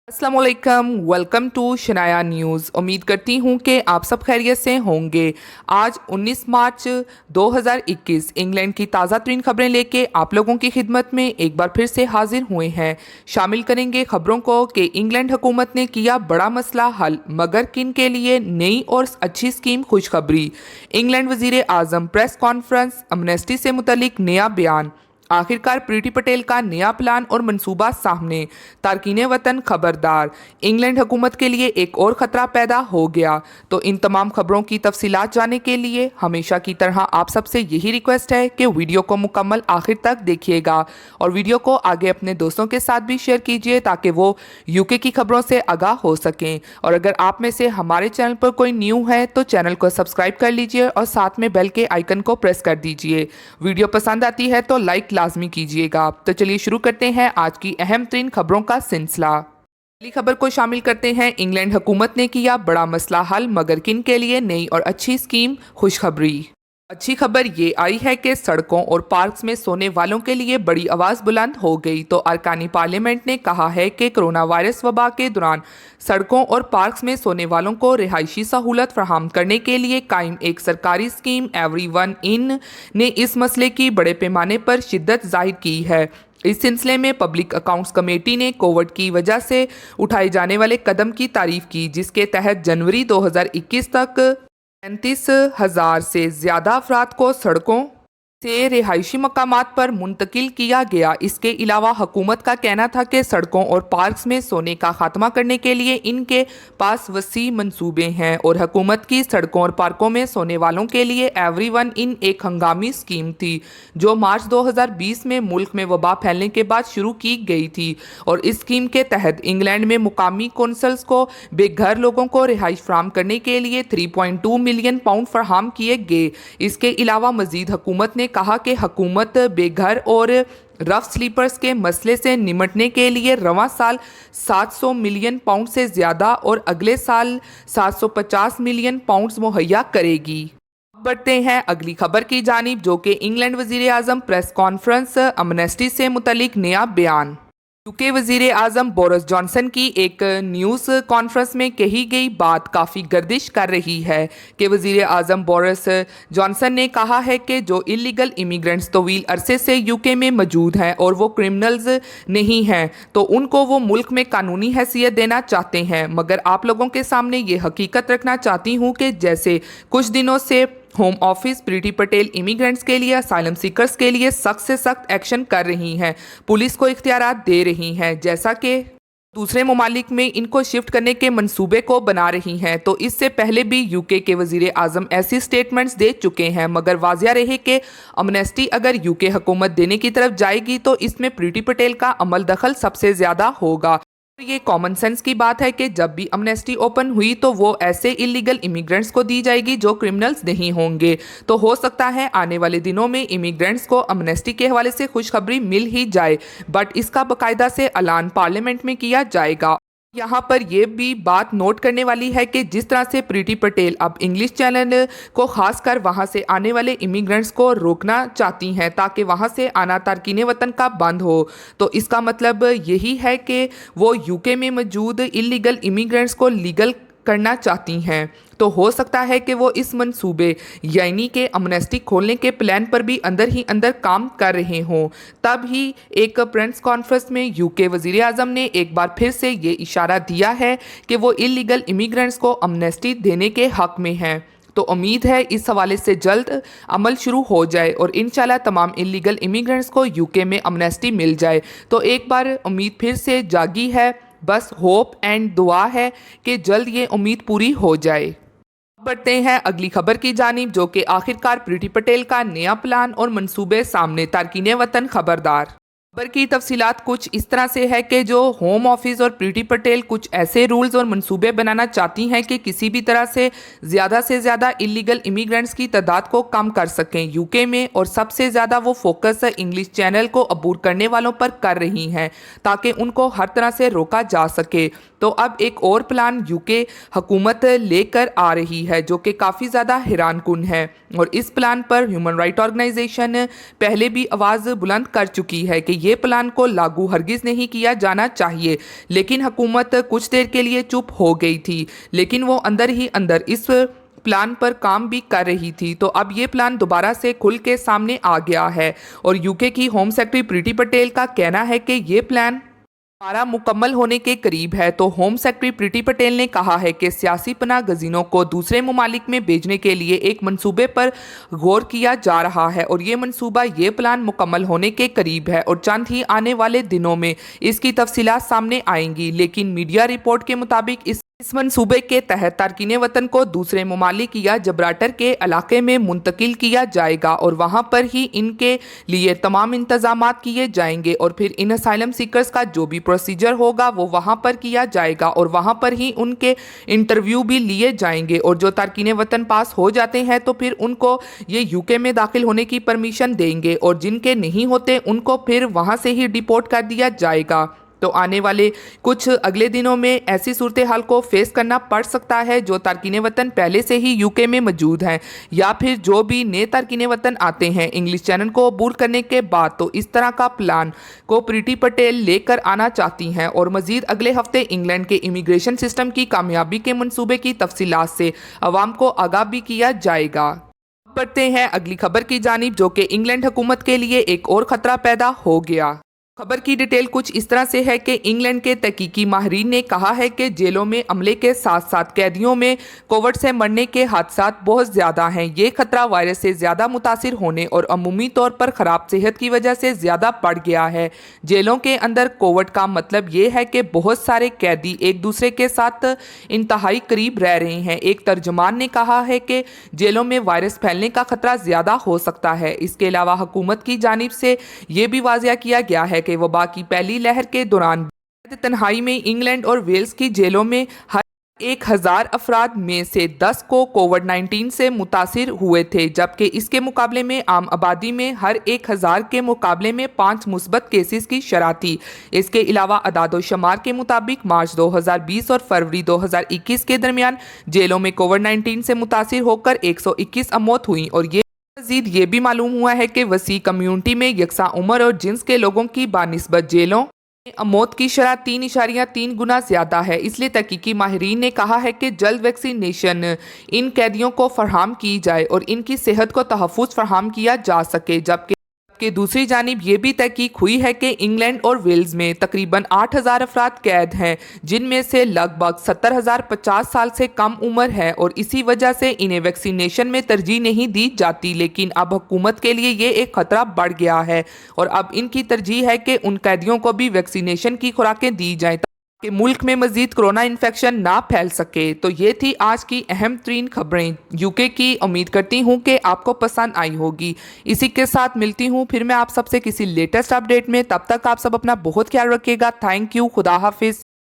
अस्सलाम वालेकुम, welcome to Shanaya news. उम्मीद करती हूँ कि आप सब खैरियत से होंगे। आज 19 मार्च 2021 इंग्लैंड की ताज़ा तरीन खबरें लेके आप लोगों की खिदमत में एक बार फिर से हाजिर हुए हैं। शामिल करेंगे खबरों को कि इंग्लैंड हुकूमत ने किया बड़ा मसला हल, मगर किन के लिए नई और अच्छी स्कीम खुशखबरी। इंग्लैंड वज़ीर आज़म प्रेस कॉन्फ्रेंस, अमनेस्टी से मुतल्लिक नया बयान। आखिरकार प्रीति पटेल का नया प्लान और मंसूबा सामने, तारकीन वतन खबरदार, इंग्लैंड हुकूमत के लिए एक और ख़तरा पैदा हो गया। तो इन तमाम खबरों की तफसीलात जानने के लिए हमेशा की तरह आप सबसे यही रिक्वेस्ट है कि वीडियो को मुकम्मल आखिर तक देखिएगा और वीडियो को आगे अपने दोस्तों के साथ भी शेयर कीजिए ताकि वो यूके की खबरों से आगाह हो सकें। और अगर आप में से हमारे चैनल पर कोई न्यू है तो चैनल को सब्सक्राइब कर लीजिए और साथ में बेल के आइकन को प्रेस कर दीजिए। वीडियो पसंद आती है तो लाइक लाजमी कीजिएगा। तो चलिए शुरू करते हैं आज की अहम तरीन खबरों का सिलसिला। पहली खबर को शामिल करते हैं। इंग्लैंड हुकूमत ने किया बड़ा मसला हल, मगर किन के लिए नई और अच्छी स्कीम खुशखबरी। अच्छी खबर ये आई है कि सड़कों और पार्क्स में सोने वालों के लिए बड़ी आवाज़ बुलंद हो गई। तो अरकानी पार्लियामेंट ने कहा है कि कोरोना वायरस वबा के दौरान सड़कों और पार्क्स में सोने वालों को रिहायशी सहूलत फराहम करने के लिए कायम एक सरकारी स्कीम एवरीवन इन ने इस मसले की बड़े पैमाने पर शिद्दत जाहिर की है। इस सिलसिले में पब्लिक अकाउंट्स कमेटी ने कोविड की वजह से उठाए जाने वाले कदम की तारीफ की, जिसके तहत जनवरी 2021 तक 35,000 से ज़्यादा अफराद को सड़कों से रिहायशी मकामात पर मुंतकिल किया गया। इसके अलावा हुकूमत का कहना था कि सड़कों और पार्क्स में सोने का खात्मा करने के लिए इनके पास वसी मंसूबे हैं और हुकूमत की सड़कों और पार्कों में सोने वालों के लिए एवरीवन इन एक हंगामी स्कीम थी जो मार्च 2020 में मुल्क में वबा फैलने के बाद शुरू की गई थी। और इस स्कीम के तहत इंग्लैंड में मुकामी कौंसल्स को बेघर लोगों को रिहाइश फराहम करने के लिए 3.2 मिलियन पाउंड फराहम किए गए। इसके अलावा मजीद हुकूमत ने कहा कि हुकूमत बेघर और रफ स्लीपर्स के मसले से निमटने के लिए रवां साल 700 मिलियन पाउंड से ज़्यादा और अगले साल 750 मिलियन पाउंड्स मुहैया करेगी। बढ़ते हैं अगली खबर की जानिब, जो कि इंग्लैंड वज़ीर आज़म प्रेस कॉन्फ्रेंस, अमनेस्टी से मुतल्लिक नया बयान। यूके वज़ीर आज़म बोरिस जॉनसन की एक न्यूज़ कॉन्फ्रेंस में कही गई बात काफ़ी गर्दिश कर रही है कि वज़ीर आज़म बोरिस जॉनसन ने कहा है कि जो इलीगल इमिग्रेंट्स तवील अरसे से यूके में मौजूद हैं और वो क्रिमिनल्स नहीं हैं तो उनको वो मुल्क में कानूनी हैसियत देना चाहते हैं। मगर आप लोगों के सामने ये हकीकत रखना चाहती हूँ कि जैसे कुछ दिनों से होम ऑफिस प्रीति पटेल इमिग्रेंट्स के लिए, असाइलम सीकर्स के लिए सख्त से सख्त एक्शन कर रही हैं, पुलिस को इख्तियारात दे रही हैं, जैसा कि दूसरे ममालिक में इनको शिफ्ट करने के मंसूबे को बना रही हैं। तो इससे पहले भी यूके के वज़ीर आज़म ऐसी स्टेटमेंट्स दे चुके हैं, मगर वाज़िया रहे कि अमनेस्टी अगर यूके हुकूमत देने की तरफ जाएगी तो इसमें प्रीति पटेल का अमल दखल सबसे ज़्यादा होगा। ये कॉमन सेंस की बात है कि जब भी अमनेस्टी ओपन हुई तो वो ऐसे इलीगल इमिग्रेंट्स को दी जाएगी जो क्रिमिनल्स नहीं होंगे। तो हो सकता है आने वाले दिनों में इमिग्रेंट्स को अमनेस्टी के हवाले से खुशखबरी मिल ही जाए, बट इसका बाकायदा से ऐलान पार्लियामेंट में किया जाएगा। यहाँ पर यह भी बात नोट करने वाली है कि जिस तरह से प्रीति पटेल अब इंग्लिश चैनल को खासकर वहाँ से आने वाले इमिग्रेंट्स को रोकना चाहती हैं ताकि वहाँ से आना तारकीन वतन का बंद हो, तो इसका मतलब यही है कि वो यूके में मौजूद इलीगल इमिग्रेंट्स को लीगल करना चाहती हैं। तो हो सकता है कि वो इस मंसूबे यानी कि अमनेस्टी खोलने के प्लान पर भी अंदर ही अंदर काम कर रहे हों। तब ही एक प्रेस कॉन्फ्रेंस में यूके वज़ीर आज़म ने एक बार फिर से ये इशारा दिया है कि वो इलीगल इमिग्रेंट्स को अमनेस्टी देने के हक़ में हैं। तो उम्मीद है इस हवाले से जल्द अमल शुरू हो जाए और इंशाल्लाह तमाम इलीगल इमिग्रेंट्स को यूके में अमनेस्टी मिल जाए। तो एक बार उम्मीद फिर से जागी है, बस होप एंड दुआ है कि जल्द ये उम्मीद पूरी हो जाए। बढ़ते हैं अगली खबर की जानिब, जो कि आखिरकार प्रीति पटेल का नया प्लान और मंसूबे सामने, तारकीन वतन खबरदार। खबर की तफसीलात कुछ इस तरह से है कि जो होम ऑफिस और प्रीति पटेल कुछ ऐसे रूल्स और मंसूबे बनाना चाहती हैं कि किसी भी तरह से ज़्यादा इलीगल इमिग्रेंट्स की तादाद को कम कर सकें यूके में, और सबसे ज़्यादा वो फोकस इंग्लिश चैनल को अबूर करने वालों पर कर रही हैं ताकि उनको हर तरह से रोका जा सके। तो अब एक और प्लान यूके हुकूमत लेकर आ रही है जो कि काफ़ी ज़्यादा हैरानकुन है, और इस प्लान पर ह्यूमन राइट ऑर्गेनाइजेशन पहले भी आवाज़ बुलंद कर चुकी है कि ये प्लान को लागू हरगिज़ नहीं किया जाना चाहिए, लेकिन हुकूमत कुछ देर के लिए चुप हो गई थी, लेकिन वो अंदर ही अंदर इस प्लान पर काम भी कर रही थी। तो अब ये प्लान दोबारा से खुल के सामने आ गया है और यूके की होम सेक्रेटरी प्रीति पटेल का कहना है कि ये प्लान हमारा मुकम्मल होने के करीब है। तो होम सेक्रेटरी प्रीति पटेल ने कहा है कि सियासी पनाह गज़ीनों को दूसरे ममालिक में भेजने के लिए एक मंसूबे पर गौर किया जा रहा है और ये प्लान मुकम्मल होने के करीब है और चंद ही आने वाले दिनों में इसकी तफसीलात सामने आएंगी। लेकिन मीडिया रिपोर्ट के मुताबिक इस मंसूबे के तहत तारकीन वतन को दूसरे ममालिक या जबराटर के इलाके में मुंतकिल किया जाएगा और वहाँ पर ही इनके लिए तमाम इंतजामात किए जाएंगे और फिर इन असाइलम सीकर्स का जो भी प्रोसीजर होगा वो वहाँ पर किया जाएगा और वहाँ पर ही उनके इंटरव्यू भी लिए जाएंगे और जो तारकीन वतन पास हो जाते हैं तो फिर उनको ये यूके में दाखिल होने की परमिशन देंगे और जिनके नहीं होते उनको फिर वहाँ से ही डिपोर्ट कर दिया जाएगा। तो आने वाले कुछ अगले दिनों में ऐसी सूरत हाल को फेस करना पड़ सकता है जो तारकीन वतन पहले से ही यूके में मौजूद हैं या फिर जो भी नए तारकीन वतन आते हैं इंग्लिश चैनल को अबूर करने के बाद। तो इस तरह का प्लान को प्रीति पटेल लेकर आना चाहती हैं और मजीद अगले हफ्ते इंग्लैंड के इमिग्रेशन सिस्टम की कामयाबी के मंसूबे की तफसीलात से अवाम को आगाह भी किया जाएगा। बढ़ते हैं अगली खबर की जानिब जो कि इंग्लैंड हुकूमत के लिए एक और खतरा पैदा हो गया। खबर की डिटेल कुछ इस तरह से है कि इंग्लैंड के तहकीकी माहिरीन ने कहा है कि जेलों में अमले के साथ साथ कैदियों में कोविड से मरने के हादसात बहुत ज़्यादा हैं। ये खतरा वायरस से ज़्यादा मुतासिर होने और अमूमी तौर पर ख़राब सेहत की वजह से ज़्यादा बढ़ गया है। जेलों के अंदर कोविड का मतलब ये है कि बहुत सारे कैदी एक दूसरे के साथ इंतहाई करीब रह रहे हैं। एक तर्जुमान ने कहा है कि जेलों में वायरस फैलने का खतरा ज़्यादा हो सकता है। इसके अलावा हुकूमत की जानिब से ये भी वाज़िया किया गया है कि वबा की पहली लहर के दौरान तन्हाई में इंग्लैंड और वेल्स की जेलों में हर 1000 अफराद में से 10 को कोविड-19 से मुतासिर हुए थे, जबकि इसके मुकाबले में आम आबादी में हर 1000 के मुकाबले में 5 मुस्बत केसेस की शरह थी। इसके अलावा अदादो शुमार के मुताबिक मार्च 2020 और फरवरी 2021 के दरमियान जेलों में कोविड-19 से मुतासिर होकर 121 अमौत हुई और मज़ीद ये भी मालूम हुआ है कि वसी कम्यूनिटी में यकसा उम्र और जिन्स के लोगों की बानिस्बत जेलों में मौत की शरह 3.3 गुना ज़्यादा है। इसलिए तहकीकी माहिरीन ने कहा है कि जल्द वैक्सीनेशन इन कैदियों को फराहम की जाए और इनकी सेहत को तहफ़्फ़ुज़ फराहम किया जा सके। जबकि दूसरी जानिब ये भी तहकीक हुई है कि इंग्लैंड और वेल्स में तकरीबन 8000 अफराद कैद हैं, जिनमें से लगभग 70,000 50 साल से कम उम्र है और इसी वजह से इन्हें वैक्सीनेशन में तरजीह नहीं दी जाती। लेकिन अब हुकूमत के लिए ये एक खतरा बढ़ गया है और अब इनकी तरजीह है कि उन कैदियों को भी वैक्सीनेशन की खुराकें दी जाएं कि मुल्क में मजीद कोरोना इन्फेक्शन ना फैल सके। तो ये थी आज की अहम तरीन खबरें यूके की। उम्मीद करती हूँ कि आपको पसंद आई होगी। इसी के साथ मिलती हूँ फिर मैं आप सबसे किसी लेटेस्ट अपडेट में। तब तक आप सब अपना बहुत ख्याल रखिएगा। Thank you. खुदा हाफिज़।